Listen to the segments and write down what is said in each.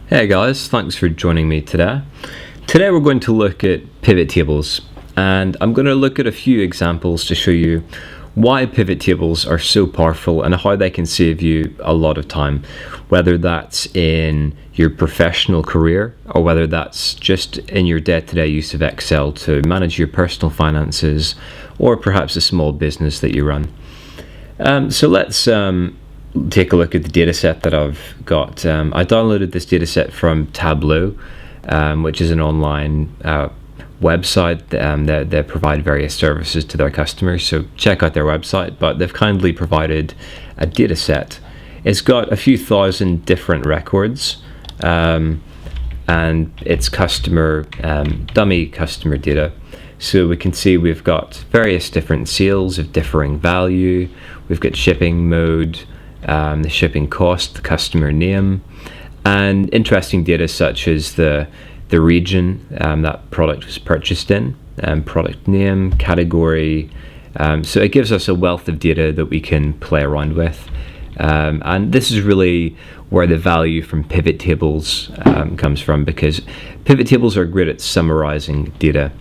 Hey guys, thanks for joining me today. Today we're going to look at pivot tables, and I'm going to look at a few examples to show you why pivot tables are so powerful and how they can save you a lot of time, whether that's in your professional career or whether that's just in your day-to-day use of Excel to manage your personal finances or perhaps a small business that you run. So let's take a look at the data set that I've got. I downloaded this data set from Tableau, which is an online website. They provide various services to their customers, so check out their website, but they've kindly provided a data set. It's got a few thousand different records, and it's dummy customer data. So we can see we've got various different sales of differing value. We've got shipping mode, the shipping cost, the customer name, and interesting data such as the region that product was purchased in, product name, category. So it gives us a wealth of data that we can play around with. And this is really where the value from pivot tables comes from, because pivot tables are great at summarizing data.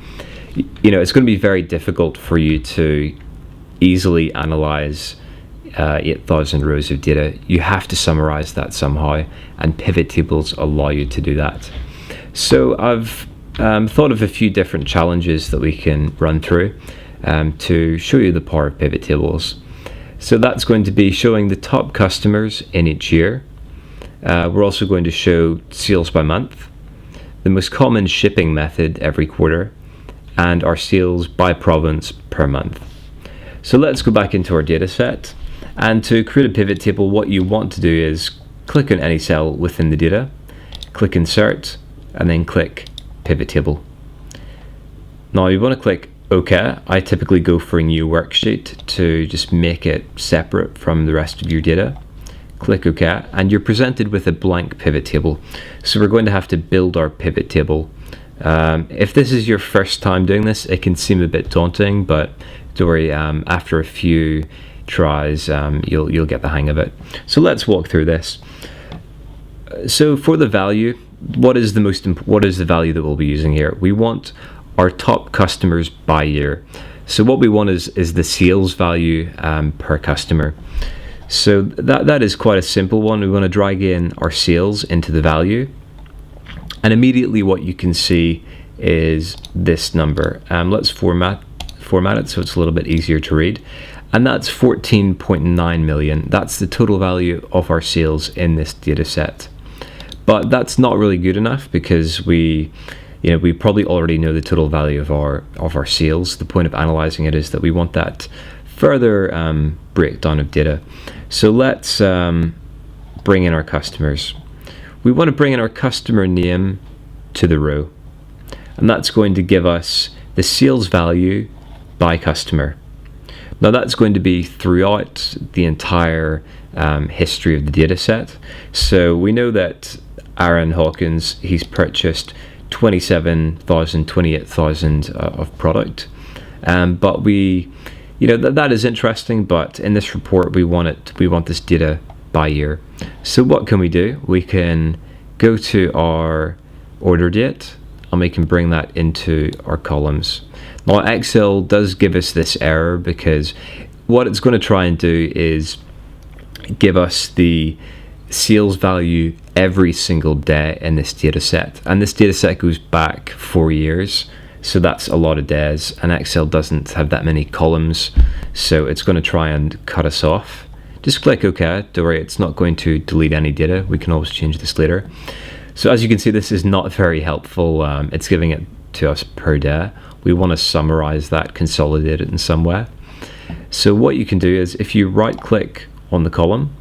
You know, it's going to be very difficult for you to easily analyze 8,000 rows of data. You have to summarize that somehow, and pivot tables allow you to do that. So I've thought of a few different challenges that we can run through to show you the power of pivot tables. So that's going to be showing the top customers in each year. We're also going to show sales by month, the most common shipping method every quarter, and our sales by province per month. So let's go back into our data set. And to create a pivot table, what you want to do is click on any cell within the data, click Insert, and then click Pivot Table. Now you want to click OK. I typically go for a new worksheet to just make it separate from the rest of your data. Click OK, and you're presented with a blank pivot table. So we're going to have to build our pivot table. If this is your first time doing this, it can seem a bit daunting, but don't worry, after a few tries, you'll get the hang of it. So let's walk through this. So for the value, what is the value that we'll be using here? We want our top customers by year. So what we want is the sales value per customer. So that is quite a simple one. We want to drag in our sales into the value, and immediately what you can see is this number. Let's format it so it's a little bit easier to read. And that's 14.9 million. That's the total value of our sales in this data set. But that's not really good enough, because we probably already know the total value of our sales. The point of analyzing it is that we want that further breakdown of data. So let's bring in our customers. We want to bring in our customer name to the row, and that's going to give us the sales value by customer. Now that's going to be throughout the entire history of the data set. So we know that Aaron Hawkins, he's purchased 28,000 of product. But that is interesting, but in this report we want this data by year. So what can we do? We can go to our order date, and we can bring that into our columns. Now Excel does give us this error, because what it's going to try and do is give us the sales value every single day in this data set, and this data set goes back 4 years, so that's a lot of days, and Excel doesn't have that many columns, so it's going to try and cut us off. Just click OK. Don't worry, it's not going to delete any data. We can always change this later. So as you can see, this is not very helpful. It's giving it to us per day. We want to summarize that, consolidate it in some way. So what you can do is, if you right click on the column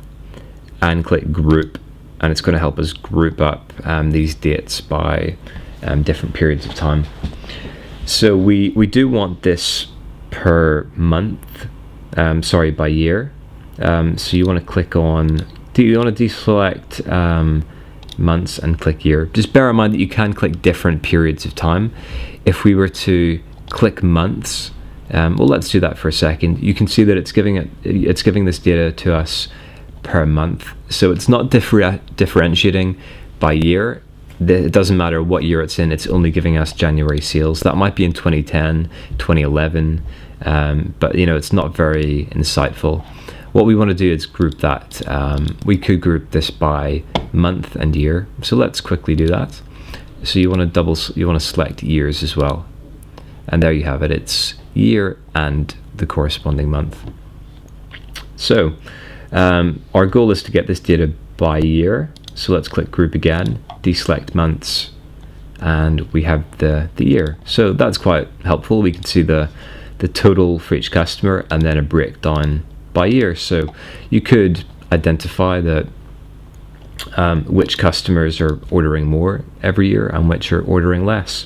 and click group, and it's going to help us group up these dates by different periods of time. So we do want this per month, by year. So you want to click on, you want to deselect months and click year. Just bear in mind that you can click different periods of time. If we were to click months, well, let's do that for a second. You can see that it's giving this data to us per month. So it's not differentiating by year, it doesn't matter what year it's in, it's only giving us January sales. That might be in 2010, 2011, but it's not very insightful. What we want to do is group that. We could group this by month and year, so let's quickly do that. So you want to select years as well, and there you have it. It's year and the corresponding month. So our goal is to get this data by year. So let's click group again, deselect months, and we have the year. So that's quite helpful. We can see the total for each customer and then a breakdown by year. So you could identify that which customers are ordering more every year and which are ordering less.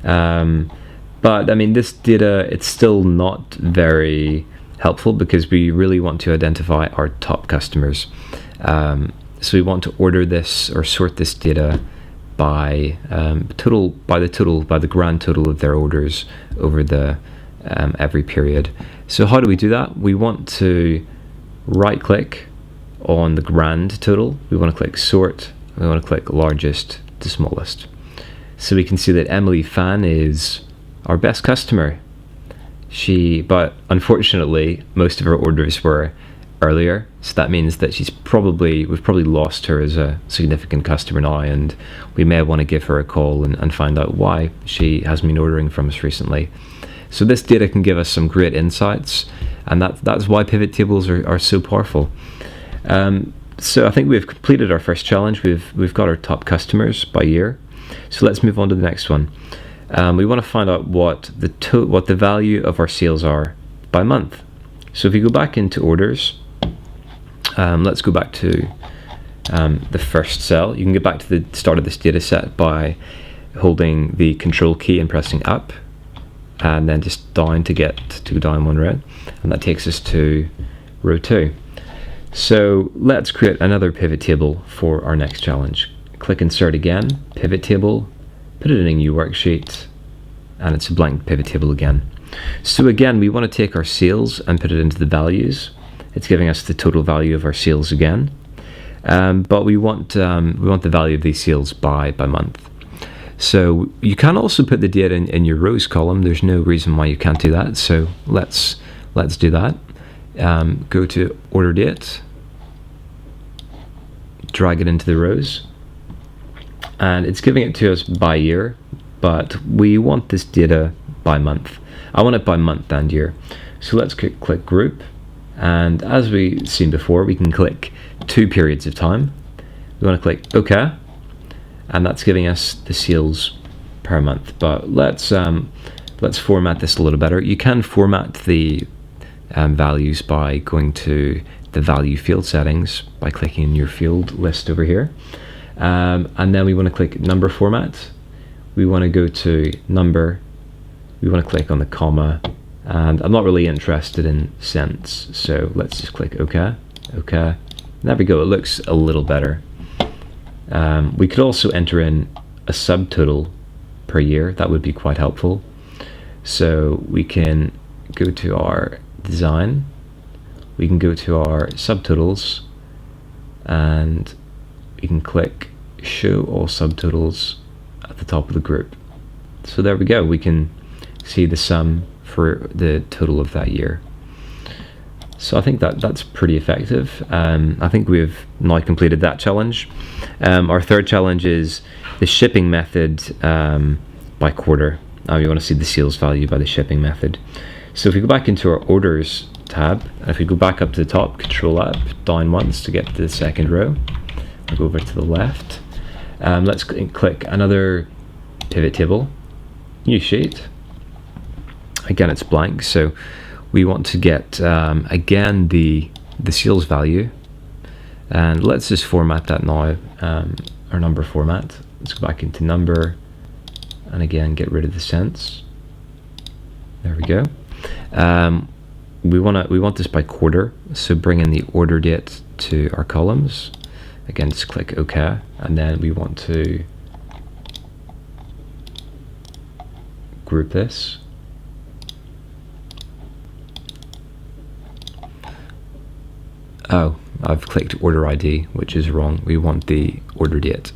But I mean, this data, it's still not very helpful because we really want to identify our top customers. So we want to order this or sort this data by the grand total of their orders over the every period. So how do we do that? We want to right click on the grand total. We want to click sort. We want to click largest to smallest. So we can see that Emily Fan is our best customer. But unfortunately, most of her orders were earlier, so that means that we've probably lost her as a significant customer now, and we may want to give her a call and find out why she hasn't been ordering from us recently. So this data can give us some great insights, and that's why pivot tables are so powerful. So I think we've completed our first challenge. We've got our top customers by year. So let's move on to the next one. We want to find out what the value of our sales are by month. So if you go back into orders, let's go back to the first cell. You can get back to the start of this data set by holding the control key and pressing up, and then just down to go down one row, and that takes us to row 2. So let's create another pivot table for our next challenge. Click insert again, pivot table, put it in a new worksheet, and it's a blank pivot table again. So again, we want to take our sales and put it into the values. It's giving us the total value of our sales again, but we want the value of these sales by month. So you can also put the data in your rows column. There's no reason why you can't do that. So let's do that. Go to order date, drag it into the rows, and it's giving it to us by year, but we want this data by month. I want it by month and year. So let's click group, and as we've seen before, we can click 2 periods of time. We want to click OK, and that's giving us the sales per month. But let's format this a little better. You can format the values by going to the value field settings by clicking your field list over here, and then we want to click number format. We want to go to number. We want to click on the comma, and I'm not really interested in cents, so let's just click OK. OK. There we go. It looks a little better. We could also enter in a subtotal per year. That would be quite helpful. So we can go to our design. We can go to our subtotals, and we can click show all subtotals at the top of the group. So there we go. We can see the sum for the total of that year. So I think that's pretty effective. I think we've now completed that challenge. Our third challenge is the shipping method by quarter. Now we want to see the sales value by the shipping method. So if we go back into our orders tab, and if we go back up to the top, control up, down once to get to the second row, we'll go over to the left. Let's click another pivot table, new sheet. Again, it's blank, so we want to get again the sales value, and let's just format that now, our number format. Let's go back into number, and again get rid of the cents. There we go. We want this by quarter, so bring in the order date to our columns. Again, just click OK, and then we want to group this. Oh, I've clicked order ID, which is wrong. We want the order date.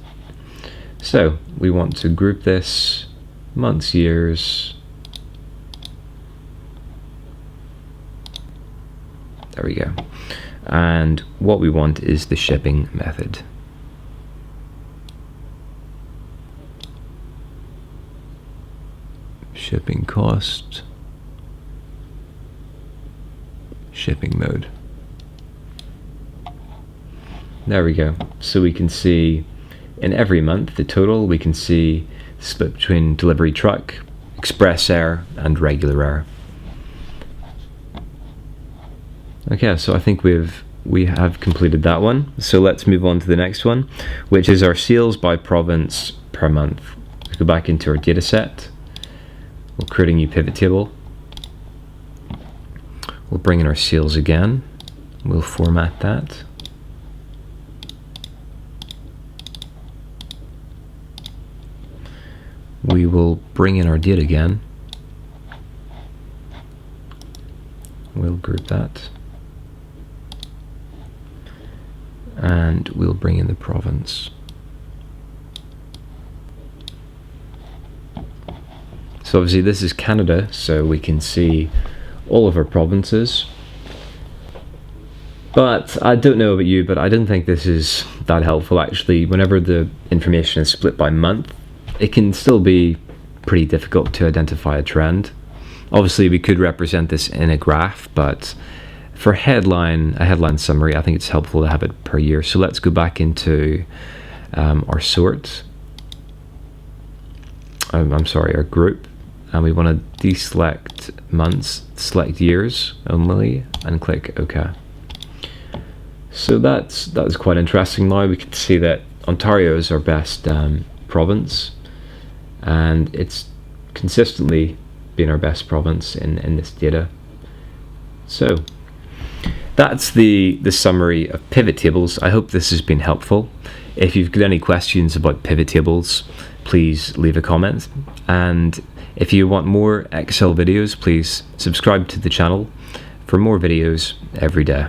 So we want to group this months, years. There we go. And what we want is the shipping method. Shipping cost, shipping mode. There we go. So we can see in every month the total. We can see the split between delivery truck, express air, and regular air. Okay, so I think we have completed that one. So let's move on to the next one, which is our sales by province per month. Let's go back into our data set. We'll create a new pivot table. We'll bring in our sales again. We'll format that. We will bring in our date again. We'll group that. And we'll bring in the province. So obviously this is Canada, so we can see all of our provinces. But I don't know about you, but I don't think this is that helpful actually. Whenever the information is split by month, it can still be pretty difficult to identify a trend. Obviously we could represent this in a graph, but for a headline summary, I think it's helpful to have it per year. So let's go back into our sort. Our group. And we want to deselect months, select years only, and click OK. So that's quite interesting. Now we can see that Ontario is our best province, and it's consistently been our best province in this data. So that's the summary of pivot tables. I hope this has been helpful. If you've got any questions about pivot tables, please leave a comment. And if you want more Excel videos, please subscribe to the channel for more videos every day.